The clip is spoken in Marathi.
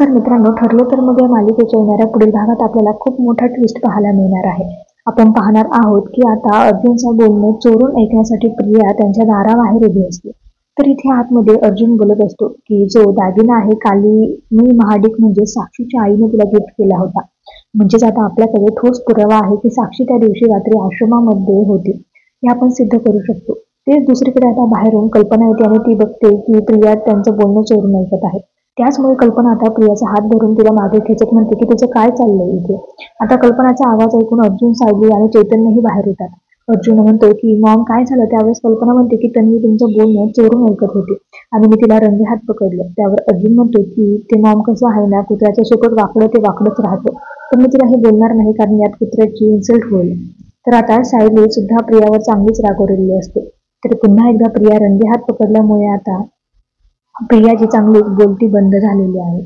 नमस्कार मित्रांनो, ठरलं तर मग या मालिकेच्या येणाऱ्या पुढील भागात आपल्याला खूप मोठा ट्विस्ट पाहायला मिळणार आहे. आपण पाहणार आहोत की आता अर्जुनचं बोलणं चोरून ऐकण्यासाठी प्रिया त्यांच्या दाराबाहेर उभी असते. तर इथे आतमध्ये अर्जुन बोलत असतो की जो दागिना आहे काली मी महाडिक म्हणजे साक्षीच्या आईने तिला गिफ्ट केला होता. म्हणजेच आता आपल्याकडे ठोस पुरावा आहे की साक्षी त्या दिवशी रात्री आश्रमामध्ये होती. हे आपण सिद्ध करू शकतो. तेच दुसरीकडे आता बाहेरून कल्पना येते आणि ती बघते की प्रिया त्यांचं बोलणं चोरून ऐकत आहे. त्याचमुळे कल्पना आता प्रियाचा हात धरून तिला मागे खेचत म्हणते की तुझं काय चाललंय इथे. आता कल्पनाचा आवाज ऐकून अर्जुन, सायली आणि चैतन्यही बाहेर येतात. अर्जुन म्हणतो की मॉम काय झालं. त्यावेळेस कल्पना म्हणते की तन्वी तुमचं बोलणं चोरून ऐकत होती आणि मी तिला रंगेहात पकडलं. त्यावर अर्जुन म्हणतो की ते मॉम कसं आहे ना, कुत्र्याचं शेपूट वाकडं ते वाकडंच राहतं. पण मी तिला हे बोलणार नाही कारण यात कुत्र्याची इन्सल्ट होईल. तर आता सायली सुद्धा प्रियावर चांगलीच रागवलेली असते. तर पुन्हा एकदा प्रिया रंगेहात पकडल्यामुळे आता प्रियाची चांगली बोलती बंद झालेली आहे.